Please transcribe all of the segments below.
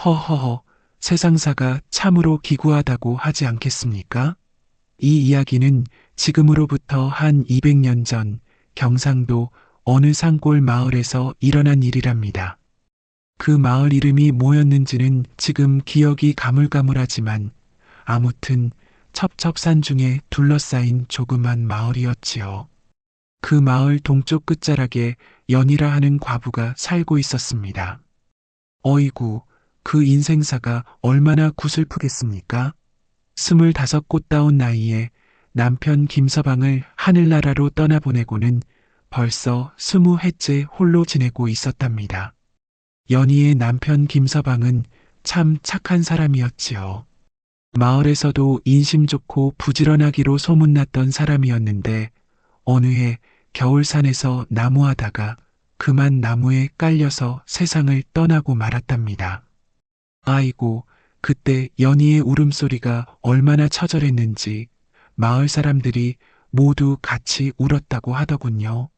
허허허, 세상사가 참으로 기구하다고 하지 않겠습니까? 이 이야기는 지금으로부터 한 200년 전 경상도 어느 산골 마을에서 일어난 일이랍니다. 그 마을 이름이 뭐였는지는 지금 기억이 가물가물하지만 아무튼 첩첩산 중에 둘러싸인 조그만 마을이었지요. 그 마을 동쪽 끝자락에 연희라 하는 과부가 살고 있었습니다. 어이구, 그 인생사가 얼마나 구슬프겠습니까? 25 꽃다운 나이에 남편 김서방을 하늘나라로 떠나보내고는 벌써 20해째 홀로 지내고 있었답니다. 연희의 남편 김서방은 참 착한 사람이었지요. 마을에서도 인심 좋고 부지런하기로 소문났던 사람이었는데 어느 해 겨울산에서 나무하다가 그만 나무에 깔려서 세상을 떠나고 말았답니다. 아이고, 그때 연희의 울음소리가 얼마나 처절했는지 마을 사람들이 모두 같이 울었다고 하더군요.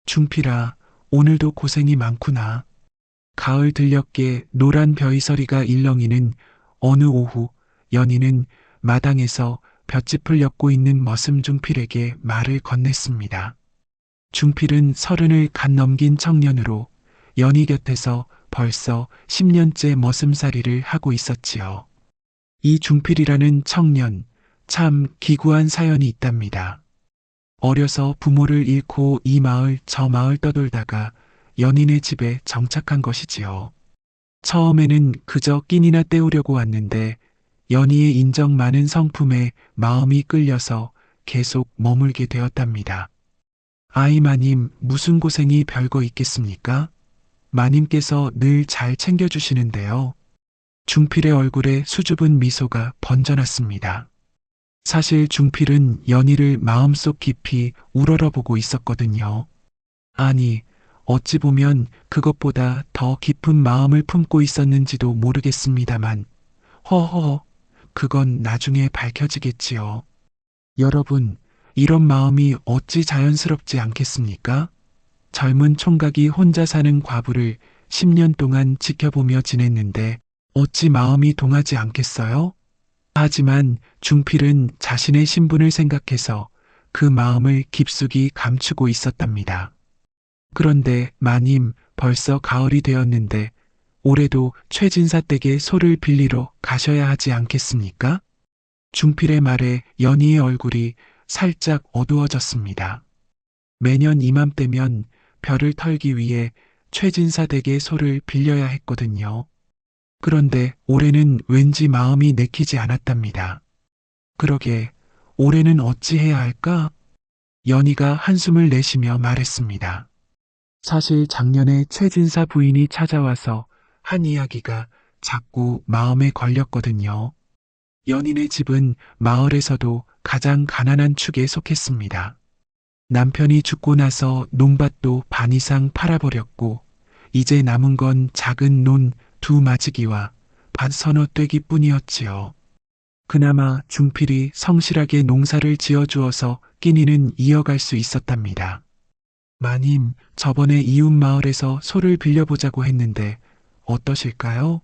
중필아, 오늘도 고생이 많구나. 가을 들녘에 노란 벼이서리가 일렁이는 어느 오후, 연희는 마당에서 볏짚을 엮고 있는 머슴 중필에게 말을 건넸습니다. 중필은 30을 갓 넘긴 청년으로 연희 곁에서 벌써 10년째 머슴살이를 하고 있었지요. 이 중필이라는 청년, 참 기구한 사연이 있답니다. 어려서 부모를 잃고 이 마을 저 마을 떠돌다가 연인의 집에 정착한 것이지요. 처음에는 그저 끼니나 때우려고 왔는데 연희의 인정 많은 성품에 마음이 끌려서 계속 머물게 되었답니다. 아이 마님, 무슨 고생이 별거 있겠습니까? 마님께서 늘 잘 챙겨주시는데요. 중필의 얼굴에 수줍은 미소가 번져났습니다. 사실 중필은 연희를 마음속 깊이 우러러보고 있었거든요. 아니, 어찌 보면 그것보다 더 깊은 마음을 품고 있었는지도 모르겠습니다만, 허허, 그건 나중에 밝혀지겠지요. 여러분, 이런 마음이 어찌 자연스럽지 않겠습니까? 젊은 총각이 혼자 사는 과부를 10년 동안 지켜보며 지냈는데 어찌 마음이 동하지 않겠어요? 하지만 중필은 자신의 신분을 생각해서 그 마음을 깊숙이 감추고 있었답니다. 그런데 마님, 벌써 가을이 되었는데 올해도 최진사 댁에 소를 빌리러 가셔야 하지 않겠습니까? 중필의 말에 연희의 얼굴이 살짝 어두워졌습니다. 매년 이맘때면 벼를 털기 위해 최진사 댁의 소를 빌려야 했거든요. 그런데 올해는 왠지 마음이 내키지 않았답니다. 그러게, 올해는 어찌해야 할까? 연희가 한숨을 내쉬며 말했습니다. 사실 작년에 최진사 부인이 찾아와서 한 이야기가 자꾸 마음에 걸렸거든요. 연인의 집은 마을에서도 가장 가난한 축에 속했습니다. 남편이 죽고 나서 논밭도 반 이상 팔아버렸고 이제 남은 건 작은 논 2마지기와 밭 서너 떼기뿐이었지요. 그나마 중필이 성실하게 농사를 지어주어서 끼니는 이어갈 수 있었답니다. 마님, 저번에 이웃 마을에서 소를 빌려보자고 했는데 어떠실까요?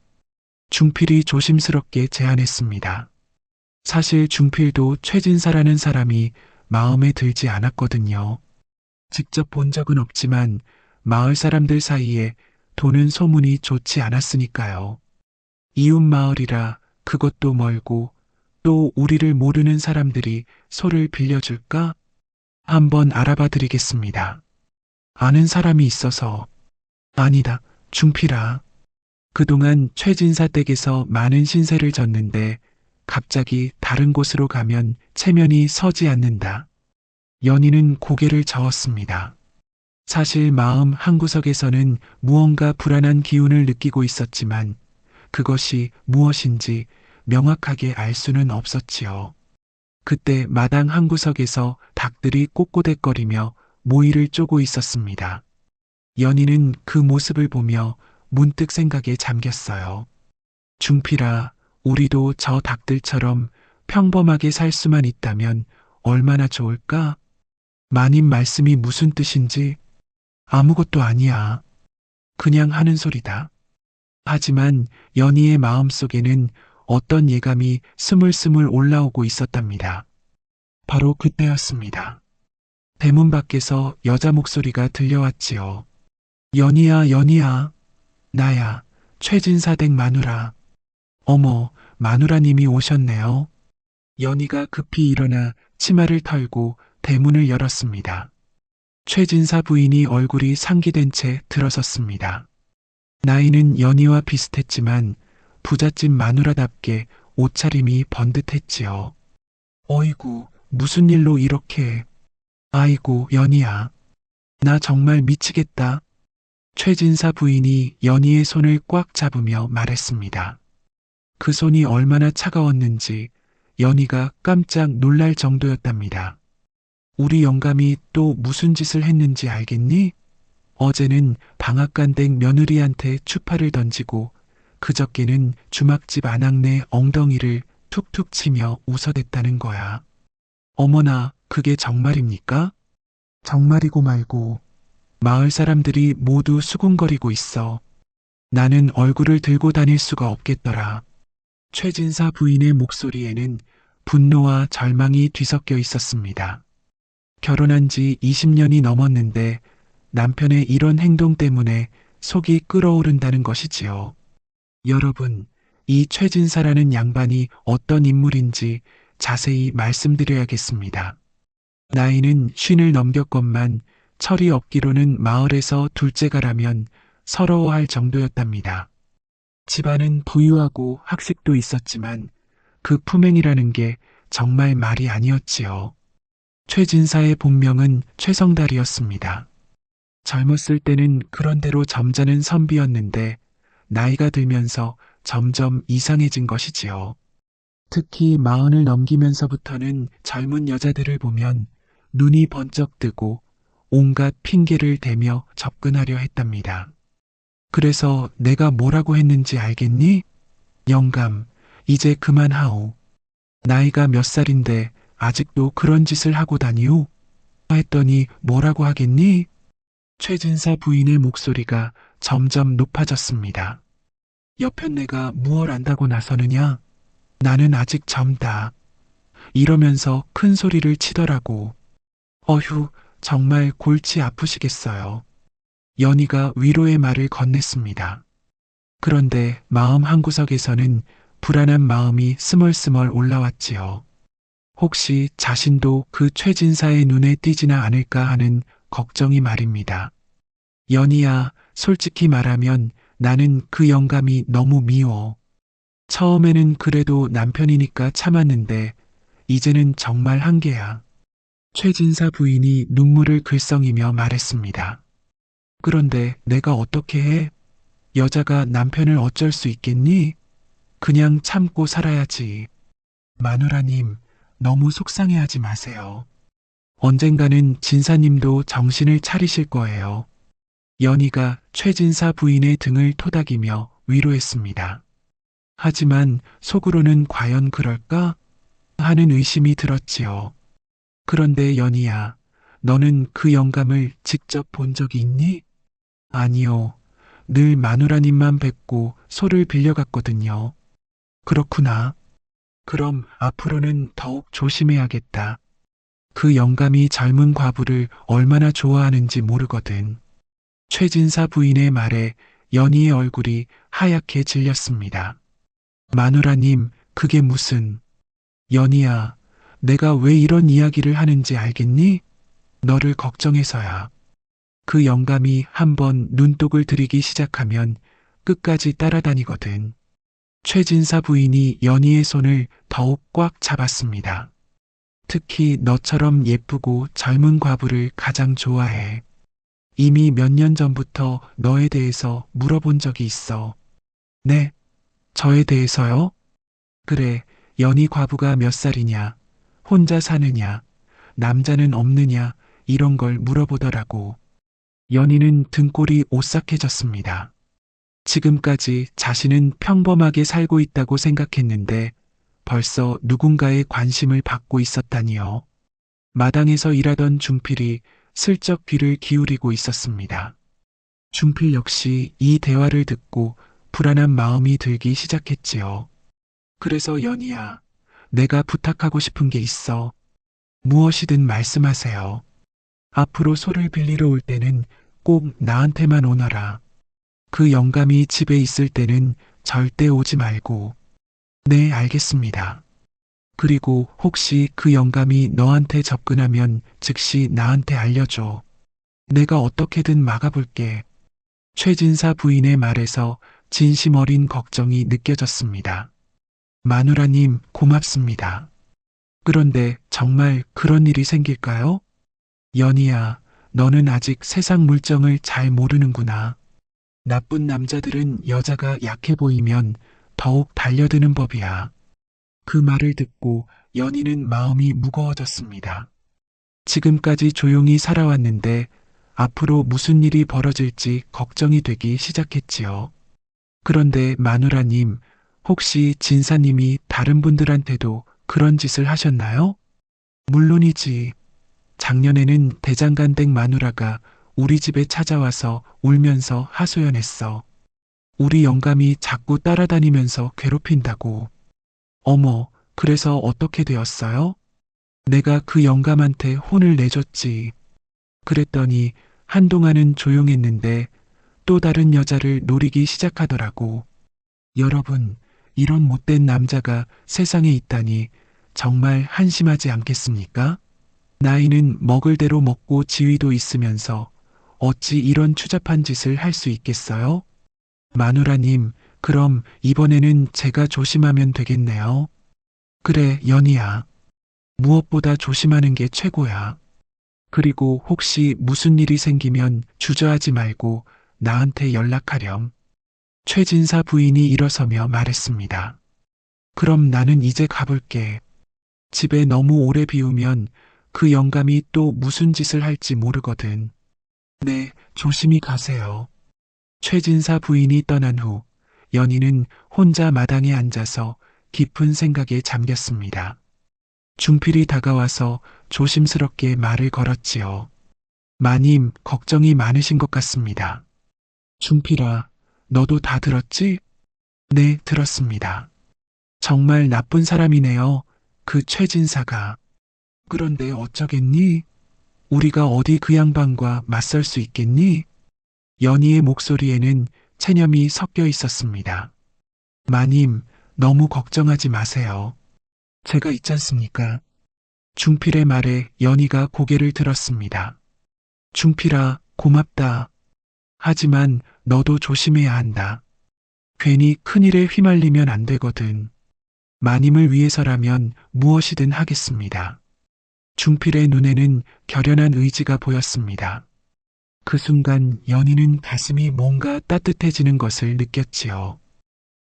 중필이 조심스럽게 제안했습니다. 사실 중필도 최진사라는 사람이 마음에 들지 않았거든요. 직접 본 적은 없지만 마을 사람들 사이에 도는 소문이 좋지 않았으니까요. 이웃 마을이라 그것도 멀고 또 우리를 모르는 사람들이 소를 빌려줄까? 한번 알아봐 드리겠습니다. 아는 사람이 있어서. 아니다, 중필아. 그동안 최진사 댁에서 많은 신세를 졌는데 갑자기 다른 곳으로 가면 체면이 서지 않는다. 연희는 고개를 저었습니다. 사실 마음 한구석에서는 무언가 불안한 기운을 느끼고 있었지만 그것이 무엇인지 명확하게 알 수는 없었지요. 그때 마당 한구석에서 닭들이 꼬꼬댁거리며 모이를 쪼고 있었습니다. 연희는 그 모습을 보며 문득 생각에 잠겼어요. 중필아, 우리도 저 닭들처럼 평범하게 살 수만 있다면 얼마나 좋을까? 마님 말씀이 무슨 뜻인지 아무것도 아니야. 그냥 하는 소리다. 하지만 연희의 마음속에는 어떤 예감이 스물스물 올라오고 있었답니다. 바로 그때였습니다. 대문 밖에서 여자 목소리가 들려왔지요. 연희야, 연희야. 나야, 최진사 댁 마누라. 어머, 마누라님이 오셨네요. 연희가 급히 일어나 치마를 털고 대문을 열었습니다. 최진사 부인이 얼굴이 상기된 채 들어섰습니다. 나이는 연희와 비슷했지만 부잣집 마누라답게 옷차림이 번듯했지요. 어이구, 무슨 일로 이렇게. 아이고, 연희야. 나 정말 미치겠다. 최진사 부인이 연희의 손을 꽉 잡으며 말했습니다. 그 손이 얼마나 차가웠는지 연희가 깜짝 놀랄 정도였답니다. 우리 영감이 또 무슨 짓을 했는지 알겠니? 어제는 방앗간 댁 며느리한테 추파를 던지고 그저께는 주막집 아낙네 엉덩이를 툭툭 치며 웃어댔다는 거야. 어머나, 그게 정말입니까? 정말이고 말고. 마을 사람들이 모두 수군거리고 있어. 나는 얼굴을 들고 다닐 수가 없겠더라. 최진사 부인의 목소리에는 분노와 절망이 뒤섞여 있었습니다. 결혼한 지 20년이 넘었는데 남편의 이런 행동 때문에 속이 끓어오른다는 것이지요. 여러분, 이 최진사라는 양반이 어떤 인물인지 자세히 말씀드려야겠습니다. 나이는 50을 넘겼건만 철이 없기로는 마을에서 둘째가라면 서러워할 정도였답니다. 집안은 부유하고 학식도 있었지만 그 품행이라는 게 정말 말이 아니었지요. 최진사의 본명은 최성달이었습니다. 젊었을 때는 그런대로 점잖은 선비였는데 나이가 들면서 점점 이상해진 것이지요. 특히 40을 넘기면서부터는 젊은 여자들을 보면 눈이 번쩍 뜨고 온갖 핑계를 대며 접근하려 했답니다. 그래서 내가 뭐라고 했는지 알겠니? 영감, 이제 그만하오. 나이가 몇 살인데 아직도 그런 짓을 하고 다니오? 했더니 뭐라고 하겠니? 최진사 부인의 목소리가 점점 높아졌습니다. 여편 내가 무얼 안다고 나서느냐? 나는 아직 젊다. 이러면서 큰 소리를 치더라고. 어휴, 정말 골치 아프시겠어요. 연희가 위로의 말을 건넸습니다. 그런데 마음 한구석에서는 불안한 마음이 스멀스멀 올라왔지요. 혹시 자신도 그 최진사의 눈에 띄지나 않을까 하는 걱정이 말입니다. 연희야, 솔직히 말하면 나는 그 영감이 너무 미워. 처음에는 그래도 남편이니까 참았는데 이제는 정말 한계야. 최진사 부인이 눈물을 글썽이며 말했습니다. 그런데 내가 어떻게 해? 여자가 남편을 어쩔 수 있겠니? 그냥 참고 살아야지. 마누라님, 너무 속상해하지 마세요. 언젠가는 진사님도 정신을 차리실 거예요. 연희가 최진사 부인의 등을 토닥이며 위로했습니다. 하지만 속으로는 과연 그럴까? 하는 의심이 들었지요. 그런데 연희야, 너는 그 영감을 직접 본 적이 있니? 아니요. 늘 마누라님만 뵙고 소를 빌려갔거든요. 그렇구나. 그럼 앞으로는 더욱 조심해야겠다. 그 영감이 젊은 과부를 얼마나 좋아하는지 모르거든. 최진사 부인의 말에 연희의 얼굴이 하얗게 질렸습니다. 마누라님, 그게 무슨... 연희야, 내가 왜 이런 이야기를 하는지 알겠니? 너를 걱정해서야. 그 영감이 한번 눈독을 들이기 시작하면 끝까지 따라다니거든. 최진사 부인이 연희의 손을 더욱 꽉 잡았습니다. 특히 너처럼 예쁘고 젊은 과부를 가장 좋아해. 이미 몇 년 전부터 너에 대해서 물어본 적이 있어. 네, 저에 대해서요? 그래, 연희 과부가 몇 살이냐, 혼자 사느냐, 남자는 없느냐, 이런 걸 물어보더라고. 연희는 등골이 오싹해졌습니다. 지금까지 자신은 평범하게 살고 있다고 생각했는데 벌써 누군가의 관심을 받고 있었다니요. 마당에서 일하던 중필이 슬쩍 귀를 기울이고 있었습니다. 중필 역시 이 대화를 듣고 불안한 마음이 들기 시작했지요. 그래서 연희야, 내가 부탁하고 싶은 게 있어. 무엇이든 말씀하세요. 앞으로 소를 빌리러 올 때는 꼭 나한테만 오너라. 그 영감이 집에 있을 때는 절대 오지 말고. 네, 알겠습니다. 그리고 혹시 그 영감이 너한테 접근하면 즉시 나한테 알려줘. 내가 어떻게든 막아볼게. 최진사 부인의 말에서 진심 어린 걱정이 느껴졌습니다. 마누라님, 고맙습니다. 그런데 정말 그런 일이 생길까요? 연희야, 너는 아직 세상 물정을 잘 모르는구나. 나쁜 남자들은 여자가 약해 보이면 더욱 달려드는 법이야. 그 말을 듣고 연희는 마음이 무거워졌습니다. 지금까지 조용히 살아왔는데 앞으로 무슨 일이 벌어질지 걱정이 되기 시작했지요. 그런데 마누라님, 혹시 진사님이 다른 분들한테도 그런 짓을 하셨나요? 물론이지. 작년에는 대장간댁 마누라가 우리 집에 찾아와서 울면서 하소연했어. 우리 영감이 자꾸 따라다니면서 괴롭힌다고. 어머, 그래서 어떻게 되었어요? 내가 그 영감한테 혼을 내줬지. 그랬더니 한동안은 조용했는데 또 다른 여자를 노리기 시작하더라고. 여러분, 이런 못된 남자가 세상에 있다니 정말 한심하지 않겠습니까? 나이는 먹을 대로 먹고 지위도 있으면서 어찌 이런 추잡한 짓을 할 수 있겠어요? 마누라님, 그럼 이번에는 제가 조심하면 되겠네요. 그래, 연희야. 무엇보다 조심하는 게 최고야. 그리고 혹시 무슨 일이 생기면 주저하지 말고 나한테 연락하렴. 최진사 부인이 일어서며 말했습니다. 그럼 나는 이제 가볼게. 집에 너무 오래 비우면 그 영감이 또 무슨 짓을 할지 모르거든. 네, 조심히 가세요. 최진사 부인이 떠난 후 연희는 혼자 마당에 앉아서 깊은 생각에 잠겼습니다. 중필이 다가와서 조심스럽게 말을 걸었지요. 마님, 걱정이 많으신 것 같습니다. 중필아, 너도 다 들었지? 네, 들었습니다. 정말 나쁜 사람이네요. 그 최진사가. 그런데 어쩌겠니? 우리가 어디 그 양반과 맞설 수 있겠니? 연희의 목소리에는 체념이 섞여 있었습니다. 마님, 너무 걱정하지 마세요. 제가 있지 않습니까? 중필의 말에 연희가 고개를 들었습니다. 중필아, 고맙다. 하지만 너도 조심해야 한다. 괜히 큰일에 휘말리면 안 되거든. 마님을 위해서라면 무엇이든 하겠습니다. 중필의 눈에는 결연한 의지가 보였습니다. 그 순간 연희는 가슴이 뭔가 따뜻해지는 것을 느꼈지요.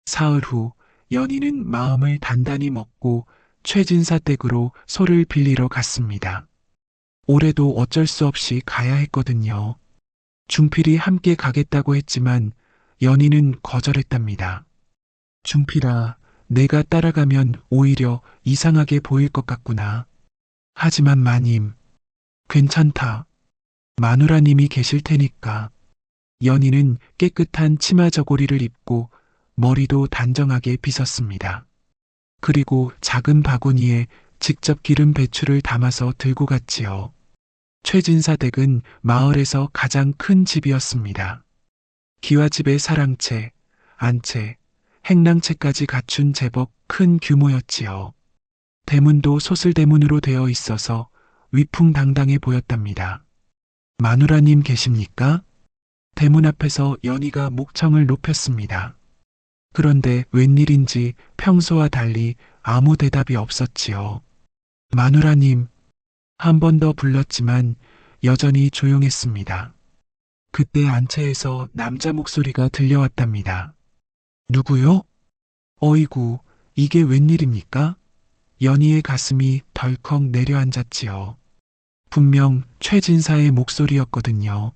사흘 후 연희는 마음을 단단히 먹고 최진사 댁으로 소를 빌리러 갔습니다. 올해도 어쩔 수 없이 가야 했거든요. 중필이 함께 가겠다고 했지만 연희는 거절했답니다. 중필아, 내가 따라가면 오히려 이상하게 보일 것 같구나. 하지만 마님, 괜찮다. 마누라님이 계실 테니까. 연희는 깨끗한 치마 저고리를 입고 머리도 단정하게 빗었습니다. 그리고 작은 바구니에 직접 기른 배추를 담아서 들고 갔지요. 최진사 댁은 마을에서 가장 큰 집이었습니다. 기와집의 사랑채, 안채, 행랑채까지 갖춘 제법 큰 규모였지요. 대문도 소슬대문으로 되어 있어서 위풍당당해 보였답니다. 마누라님 계십니까? 대문 앞에서 연희가 목청을 높였습니다. 그런데 웬일인지 평소와 달리 아무 대답이 없었지요. 마누라님, 한 번 더 불렀지만 여전히 조용했습니다. 그때 안채에서 남자 목소리가 들려왔답니다. 누구요? 어이구, 이게 웬일입니까? 연희의 가슴이 덜컥 내려앉았지요. 분명 최진사의 목소리였거든요.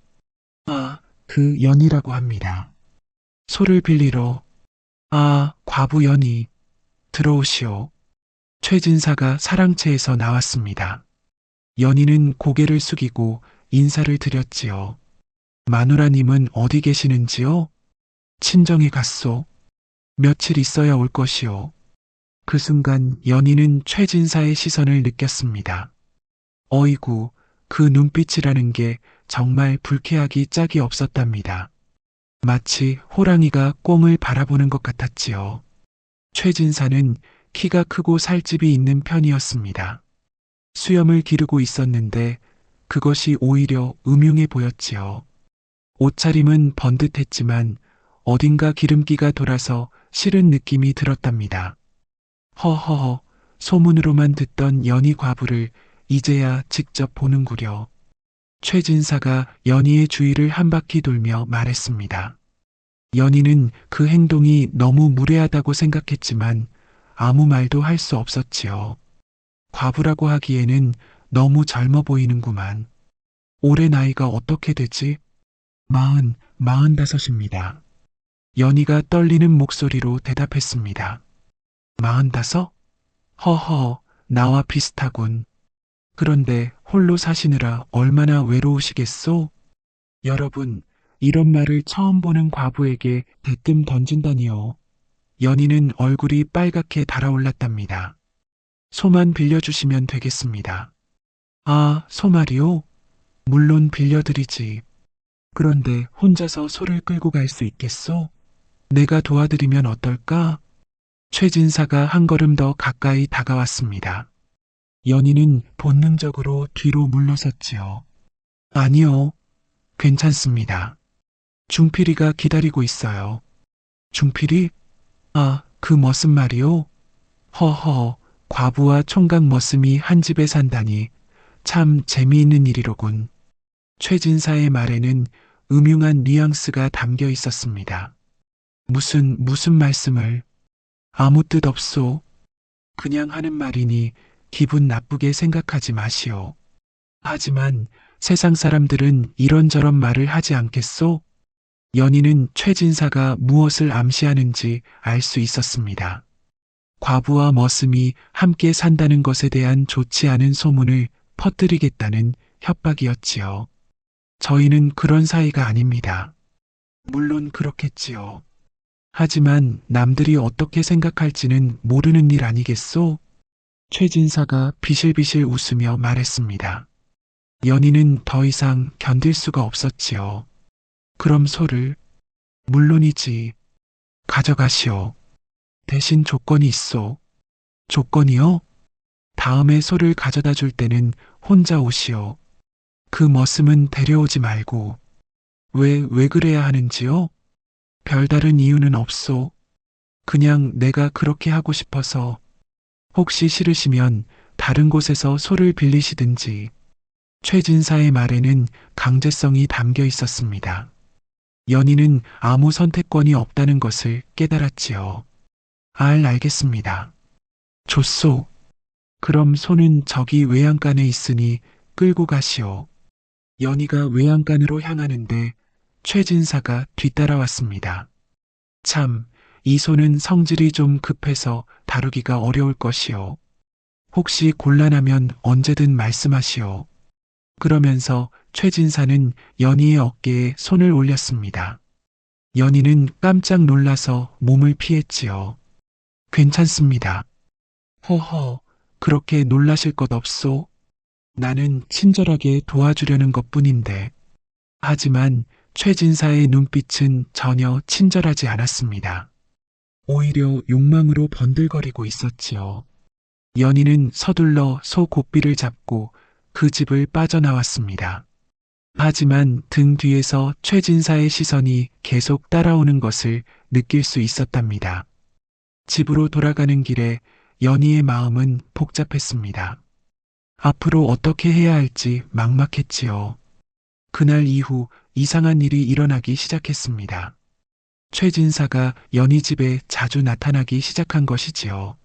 아, 그 연희라고 합니다. 소를 빌리러. 아, 과부 연희. 들어오시오. 최진사가 사랑채에서 나왔습니다. 연희는 고개를 숙이고 인사를 드렸지요. 마누라님은 어디 계시는지요? 친정에 갔소. 며칠 있어야 올 것이오. 그 순간 연희는 최진사의 시선을 느꼈습니다. 어이구, 그 눈빛이라는 게 정말 불쾌하기 짝이 없었답니다. 마치 호랑이가 꽁을 바라보는 것 같았지요. 최진사는 키가 크고 살집이 있는 편이었습니다. 수염을 기르고 있었는데 그것이 오히려 음흉해 보였지요. 옷차림은 번듯했지만 어딘가 기름기가 돌아서 싫은 느낌이 들었답니다. 허허허, 소문으로만 듣던 연희 과부를 이제야 직접 보는구려. 최진사가 연희의 주위를 한 바퀴 돌며 말했습니다. 연희는 그 행동이 너무 무례하다고 생각했지만 아무 말도 할 수 없었지요. 과부라고 하기에는 너무 젊어 보이는구만. 올해 나이가 어떻게 되지? 45입니다. 연희가 떨리는 목소리로 대답했습니다. 45? 허허, 나와 비슷하군. 그런데 홀로 사시느라 얼마나 외로우시겠소? 여러분, 이런 말을 처음 보는 과부에게 대뜸 던진다니요. 연희는 얼굴이 빨갛게 달아올랐답니다. 소만 빌려주시면 되겠습니다. 아, 소 말이요? 물론 빌려드리지. 그런데 혼자서 소를 끌고 갈 수 있겠소? 내가 도와드리면 어떨까? 최진사가 한 걸음 더 가까이 다가왔습니다. 연희는 본능적으로 뒤로 물러섰지요. 아니요, 괜찮습니다. 중필이가 기다리고 있어요. 중필이? 아, 그 머슴 말이요? 허허, 과부와 총각 머슴이 한 집에 산다니 참 재미있는 일이로군. 최진사의 말에는 음흉한 뉘앙스가 담겨 있었습니다. 무슨 말씀을? 아무 뜻 없소. 그냥 하는 말이니 기분 나쁘게 생각하지 마시오. 하지만 세상 사람들은 이런저런 말을 하지 않겠소? 연희는 최진사가 무엇을 암시하는지 알 수 있었습니다. 과부와 머슴이 함께 산다는 것에 대한 좋지 않은 소문을 퍼뜨리겠다는 협박이었지요. 저희는 그런 사이가 아닙니다. 물론 그렇겠지요. 하지만 남들이 어떻게 생각할지는 모르는 일 아니겠소? 최진사가 비실비실 웃으며 말했습니다. 연희는 더 이상 견딜 수가 없었지요. 그럼 소를? 물론이지. 가져가시오. 대신 조건이 있소. 조건이요? 다음에 소를 가져다 줄 때는 혼자 오시오. 그 머슴은 데려오지 말고. 왜 그래야 하는지요? 별다른 이유는 없소. 그냥 내가 그렇게 하고 싶어서. 혹시 싫으시면 다른 곳에서 소를 빌리시든지. 최진사의 말에는 강제성이 담겨 있었습니다. 연희는 아무 선택권이 없다는 것을 깨달았지요. 알겠습니다. 좋소. 그럼 소는 저기 외양간에 있으니 끌고 가시오. 연희가 외양간으로 향하는데 최진사가 뒤따라왔습니다. 참, 이 소는 성질이 좀 급해서 다루기가 어려울 것이오. 혹시 곤란하면 언제든 말씀하시오. 그러면서 최진사는 연희의 어깨에 손을 올렸습니다. 연희는 깜짝 놀라서 몸을 피했지요. 괜찮습니다. 허허, 그렇게 놀라실 것 없소? 나는 친절하게 도와주려는 것뿐인데. 하지만 최진사의 눈빛은 전혀 친절하지 않았습니다. 오히려 욕망으로 번들거리고 있었지요. 연희는 서둘러 소 고삐를 잡고 그 집을 빠져나왔습니다. 하지만 등 뒤에서 최진사의 시선이 계속 따라오는 것을 느낄 수 있었답니다. 집으로 돌아가는 길에 연희의 마음은 복잡했습니다. 앞으로 어떻게 해야 할지 막막했지요. 그날 이후 이상한 일이 일어나기 시작했습니다. 최진사가 연희 집에 자주 나타나기 시작한 것이지요.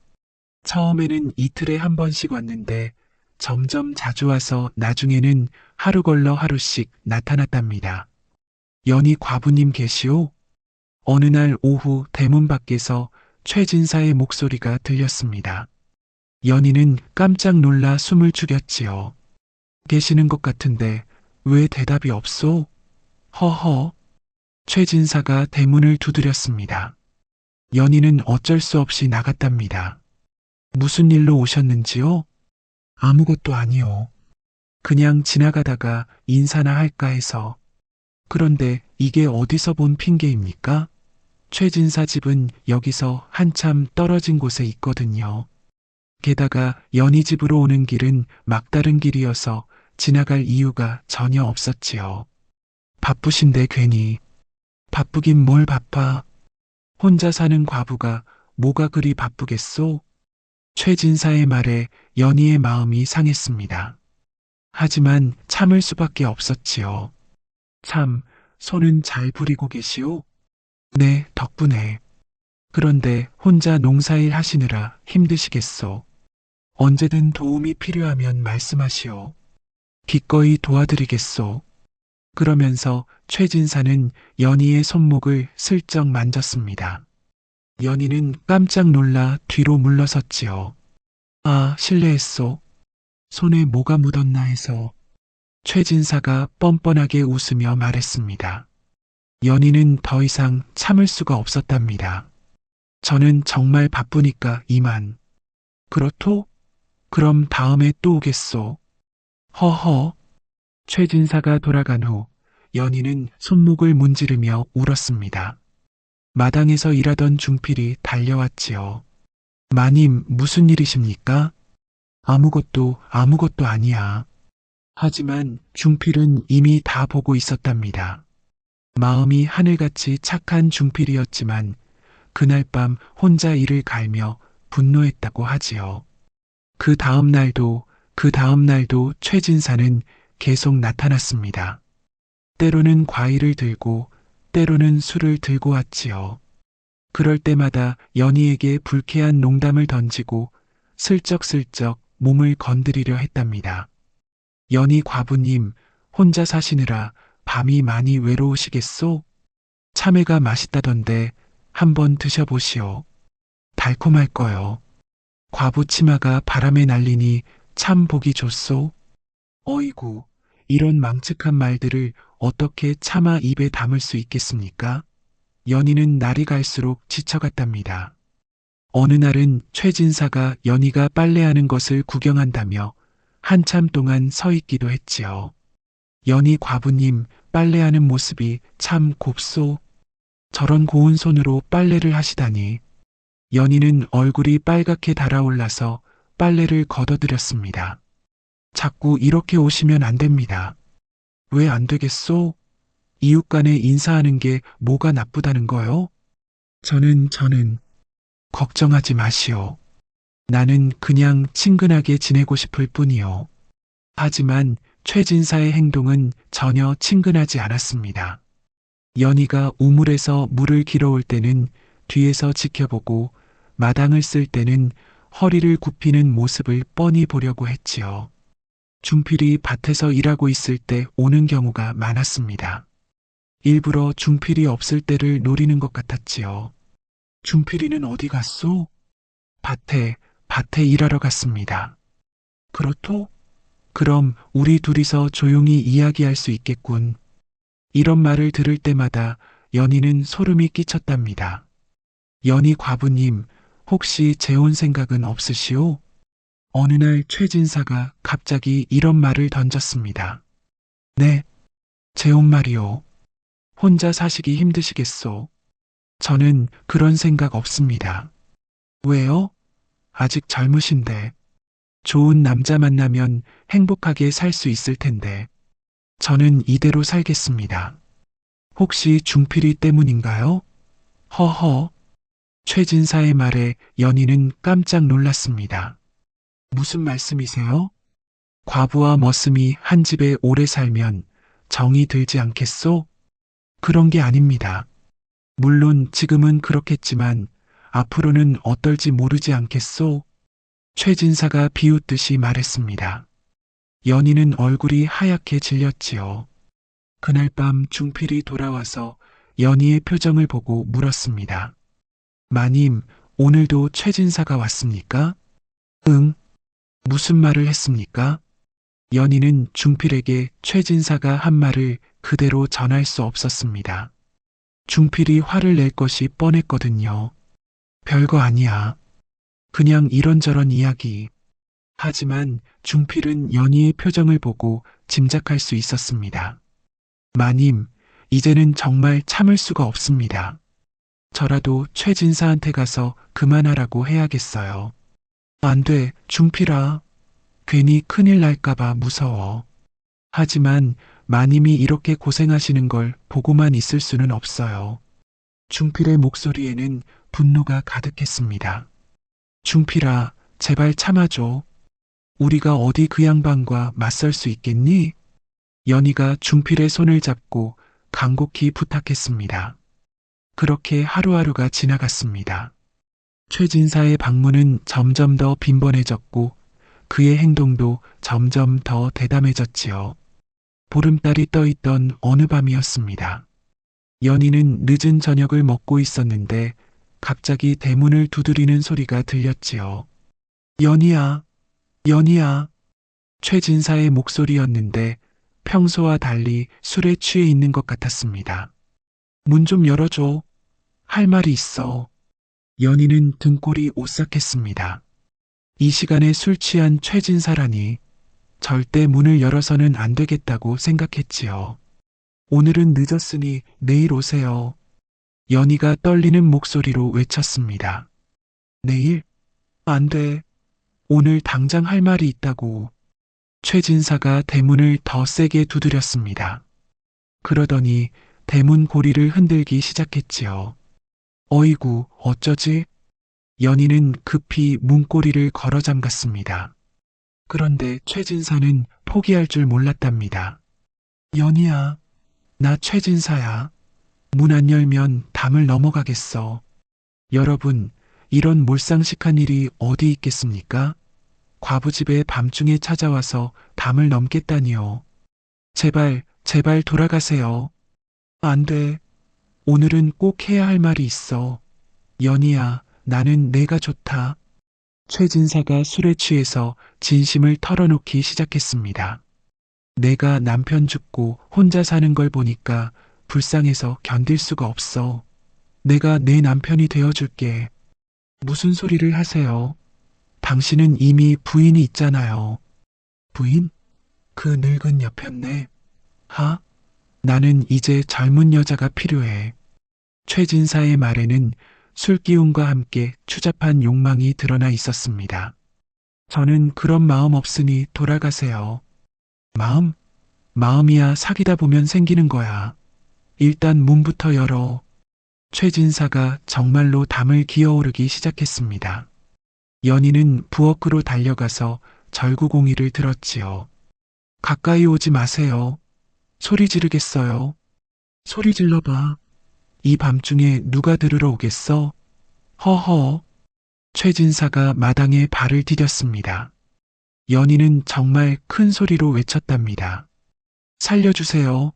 처음에는 이틀에 한 번씩 왔는데 점점 자주 와서 나중에는 하루 걸러 하루씩 나타났답니다. 연희 과부님 계시오? 어느 날 오후 대문 밖에서 최진사의 목소리가 들렸습니다. 연희는 깜짝 놀라 숨을 죽였지요. 계시는 것 같은데 왜 대답이 없소? 허허. 최진사가 대문을 두드렸습니다. 연희는 어쩔 수 없이 나갔답니다. 무슨 일로 오셨는지요? 아무것도 아니요. 그냥 지나가다가 인사나 할까 해서. 그런데 이게 어디서 본 핑계입니까? 최진사 집은 여기서 한참 떨어진 곳에 있거든요. 게다가 연희 집으로 오는 길은 막다른 길이어서 지나갈 이유가 전혀 없었지요. 바쁘신데 괜히. 바쁘긴 뭘 바빠. 혼자 사는 과부가 뭐가 그리 바쁘겠소? 최진사의 말에 연희의 마음이 상했습니다. 하지만 참을 수밖에 없었지요. 참, 손은 잘 부리고 계시오? 네, 덕분에. 그런데 혼자 농사일 하시느라 힘드시겠소. 언제든 도움이 필요하면 말씀하시오. 기꺼이 도와드리겠소. 그러면서 최진사는 연희의 손목을 슬쩍 만졌습니다. 연희는 깜짝 놀라 뒤로 물러섰지요. 아, 실례했소. 손에 뭐가 묻었나 해서. 최진사가 뻔뻔하게 웃으며 말했습니다. 연희는 더 이상 참을 수가 없었답니다. 저는 정말 바쁘니까 이만. 그렇소? 그럼 다음에 또 오겠소. 허허. 최진사가 돌아간 후 연희는 손목을 문지르며 울었습니다. 마당에서 일하던 중필이 달려왔지요. 마님, 무슨 일이십니까? 아무것도 아니야. 하지만 중필은 이미 다 보고 있었답니다. 마음이 하늘같이 착한 중필이었지만 그날 밤 혼자 이를 갈며 분노했다고 하지요. 그 다음 날도 최진사는 계속 나타났습니다. 때로는 과일을 들고 때로는 술을 들고 왔지요. 그럴 때마다 연희에게 불쾌한 농담을 던지고 슬쩍슬쩍 몸을 건드리려 했답니다. 연희 과부님, 혼자 사시느라 밤이 많이 외로우시겠소? 참외가 맛있다던데 한번 드셔보시오. 달콤할 거요. 과부 치마가 바람에 날리니 참 보기 좋소. 어이구, 이런 망측한 말들을 어떻게 차마 입에 담을 수 있겠습니까? 연희는 날이 갈수록 지쳐갔답니다. 어느 날은 최진사가 연희가 빨래하는 것을 구경한다며 한참 동안 서 있기도 했지요. 연희 과부님, 빨래하는 모습이 참 곱소. 저런 고운 손으로 빨래를 하시다니. 연희는 얼굴이 빨갛게 달아올라서 빨래를 걷어들였습니다. 자꾸 이렇게 오시면 안 됩니다. 왜 안 되겠소? 이웃 간에 인사하는 게 뭐가 나쁘다는 거요? 저는 걱정하지 마시오. 나는 그냥 친근하게 지내고 싶을 뿐이요. 하지만 최진사의 행동은 전혀 친근하지 않았습니다. 연희가 우물에서 물을 길어올 때는 뒤에서 지켜보고 마당을 쓸 때는 허리를 굽히는 모습을 뻔히 보려고 했지요. 중필이 밭에서 일하고 있을 때 오는 경우가 많았습니다. 일부러 중필이 없을 때를 노리는 것 같았지요. 중필이는 어디 갔소? 밭에 일하러 갔습니다. 그렇소? 그럼 우리 둘이서 조용히 이야기할 수 있겠군. 이런 말을 들을 때마다 연희는 소름이 끼쳤답니다. 연희 과부님, 혹시 재혼 생각은 없으시오? 어느 날 최진사가 갑자기 이런 말을 던졌습니다. 네, 재혼 말이오. 혼자 사시기 힘드시겠소. 저는 그런 생각 없습니다. 왜요? 아직 젊으신데. 좋은 남자 만나면 행복하게 살 수 있을 텐데. 저는 이대로 살겠습니다. 혹시 중필이 때문인가요? 허허. 최진사의 말에 연희는 깜짝 놀랐습니다. 무슨 말씀이세요? 과부와 머슴이 한 집에 오래 살면 정이 들지 않겠소? 그런 게 아닙니다. 물론 지금은 그렇겠지만 앞으로는 어떨지 모르지 않겠소? 최진사가 비웃듯이 말했습니다. 연희는 얼굴이 하얗게 질렸지요. 그날 밤 중필이 돌아와서 연희의 표정을 보고 물었습니다. 마님, 오늘도 최진사가 왔습니까? 응. 무슨 말을 했습니까? 연희는 중필에게 최진사가 한 말을 그대로 전할 수 없었습니다. 중필이 화를 낼 것이 뻔했거든요. 별거 아니야. 그냥 이런저런 이야기. 하지만 중필은 연희의 표정을 보고 짐작할 수 있었습니다. 마님, 이제는 정말 참을 수가 없습니다. 저라도 최진사한테 가서 그만하라고 해야겠어요. 안 돼, 중필아. 괜히 큰일 날까봐 무서워. 하지만 마님이 이렇게 고생하시는 걸 보고만 있을 수는 없어요. 중필의 목소리에는 분노가 가득했습니다. 중필아, 제발 참아줘. 우리가 어디 그 양반과 맞설 수 있겠니? 연희가 중필의 손을 잡고 간곡히 부탁했습니다. 그렇게 하루하루가 지나갔습니다. 최진사의 방문은 점점 더 빈번해졌고 그의 행동도 점점 더 대담해졌지요. 보름달이 떠있던 어느 밤이었습니다. 연희는 늦은 저녁을 먹고 있었는데 갑자기 대문을 두드리는 소리가 들렸지요. 연희야, 연희야. 최진사의 목소리였는데 평소와 달리 술에 취해 있는 것 같았습니다. 문 좀 열어줘. 할 말이 있어. 연희는 등골이 오싹했습니다. 이 시간에 술 취한 최진사라니 절대 문을 열어서는 안 되겠다고 생각했지요. 오늘은 늦었으니 내일 오세요. 연희가 떨리는 목소리로 외쳤습니다. 내일? 안 돼. 오늘 당장 할 말이 있다고. 최진사가 대문을 더 세게 두드렸습니다. 그러더니 대문 고리를 흔들기 시작했지요. 어이구, 어쩌지? 연희는 급히 문고리를 걸어 잠갔습니다. 그런데 최진사는 포기할 줄 몰랐답니다. 연희야, 나 최진사야. 문 안 열면 담을 넘어가겠어. 여러분, 이런 몰상식한 일이 어디 있겠습니까? 과부집에 밤중에 찾아와서 담을 넘겠다니요. 제발, 제발 돌아가세요. 안 돼. 오늘은 꼭 해야 할 말이 있어. 연희야, 나는 내가 좋다. 최진사가 술에 취해서 진심을 털어놓기 시작했습니다. 내가 남편 죽고 혼자 사는 걸 보니까 불쌍해서 견딜 수가 없어. 내가 내 남편이 되어줄게. 무슨 소리를 하세요? 당신은 이미 부인이 있잖아요. 부인? 그 늙은 여편네. 하? 나는 이제 젊은 여자가 필요해. 최진사의 말에는 술기운과 함께 추잡한 욕망이 드러나 있었습니다. 저는 그런 마음 없으니 돌아가세요. 마음? 마음이야 사귀다 보면 생기는 거야. 일단 문부터 열어. 최진사가 정말로 담을 기어오르기 시작했습니다. 연희는 부엌으로 달려가서 절구공이를 들었지요. 가까이 오지 마세요. 소리 지르겠어요. 소리 질러봐. 이 밤중에 누가 들으러 오겠어? 허허. 최진사가 마당에 발을 디뎠습니다. 연희는 정말 큰 소리로 외쳤답니다. 살려주세요.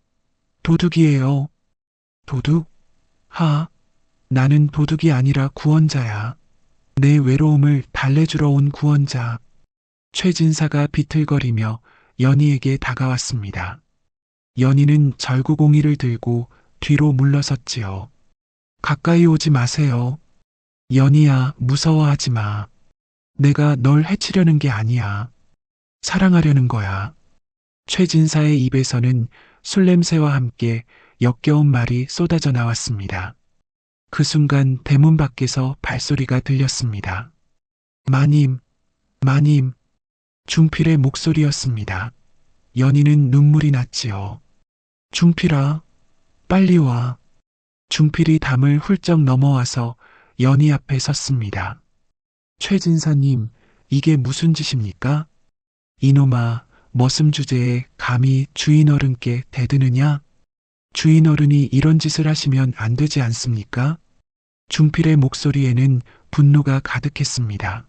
도둑이에요. 도둑? 하, 나는 도둑이 아니라 구원자야. 내 외로움을 달래주러 온 구원자. 최진사가 비틀거리며 연희에게 다가왔습니다. 연희는 절구공이를 들고 뒤로 물러섰지요. 가까이 오지 마세요. 연희야, 무서워하지 마. 내가 널 해치려는 게 아니야. 사랑하려는 거야. 최진사의 입에서는 술 냄새와 함께 역겨운 말이 쏟아져 나왔습니다. 그 순간 대문 밖에서 발소리가 들렸습니다. 마님, 마님. 중필의 목소리였습니다. 연희는 눈물이 났지요. 중필아, 빨리 와. 중필이 담을 훌쩍 넘어와서 연희 앞에 섰습니다. 최진사님, 이게 무슨 짓입니까? 이놈아, 머슴 주제에 감히 주인 어른께 대드느냐? 주인 어른이 이런 짓을 하시면 안 되지 않습니까? 중필의 목소리에는 분노가 가득했습니다.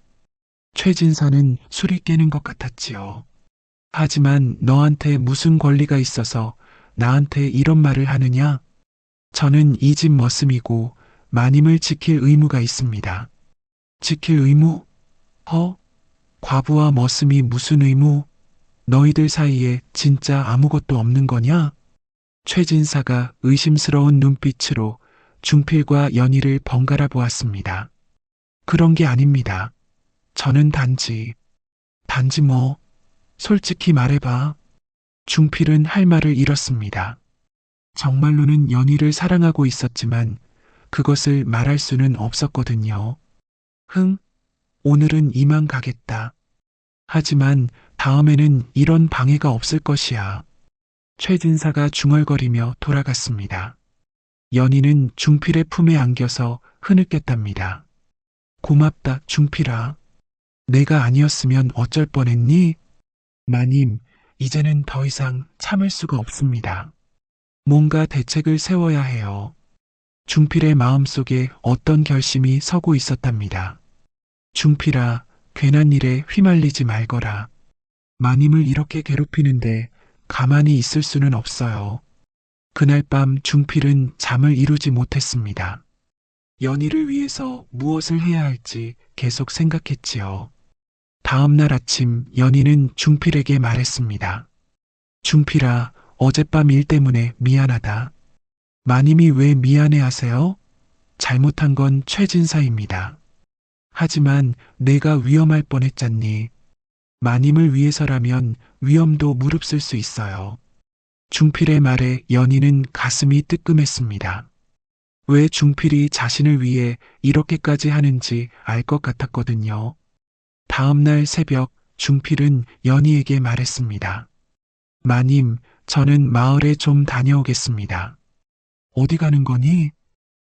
최진사는 술이 깨는 것 같았지요. 하지만 너한테 무슨 권리가 있어서 나한테 이런 말을 하느냐? 저는 이 집 머슴이고 마님을 지킬 의무가 있습니다. 지킬 의무? 과부와 머슴이 무슨 의무? 너희들 사이에 진짜 아무것도 없는 거냐? 최진사가 의심스러운 눈빛으로 중필과 연희를 번갈아 보았습니다. 그런 게 아닙니다. 저는 단지 뭐, 솔직히 말해봐. 중필은 할 말을 잃었습니다. 정말로는 연희를 사랑하고 있었지만 그것을 말할 수는 없었거든요. 흥, 오늘은 이만 가겠다. 하지만 다음에는 이런 방해가 없을 것이야. 최진사가 중얼거리며 돌아갔습니다. 연희는 중필의 품에 안겨서 흐느꼈답니다. 고맙다, 중필아. 내가 아니었으면 어쩔 뻔했니? 마님, 이제는 더 이상 참을 수가 없습니다. 뭔가 대책을 세워야 해요. 중필의 마음속에 어떤 결심이 서고 있었답니다. 중필아, 괜한 일에 휘말리지 말거라. 마님을 이렇게 괴롭히는데 가만히 있을 수는 없어요. 그날 밤 중필은 잠을 이루지 못했습니다. 연희를 위해서 무엇을 해야 할지 계속 생각했지요. 다음 날 아침 연희는 중필에게 말했습니다. 중필아, 어젯밤 일 때문에 미안하다. 마님이 왜 미안해 하세요? 잘못한 건 최진사입니다. 하지만 내가 위험할 뻔했잖니. 마님을 위해서라면 위험도 무릅쓸 수 있어요. 중필의 말에 연희는 가슴이 뜨끔했습니다. 왜 중필이 자신을 위해 이렇게까지 하는지 알 것 같았거든요. 다음 날 새벽 중필은 연희에게 말했습니다. 마님, 저는 마을에 좀 다녀오겠습니다. 어디 가는 거니?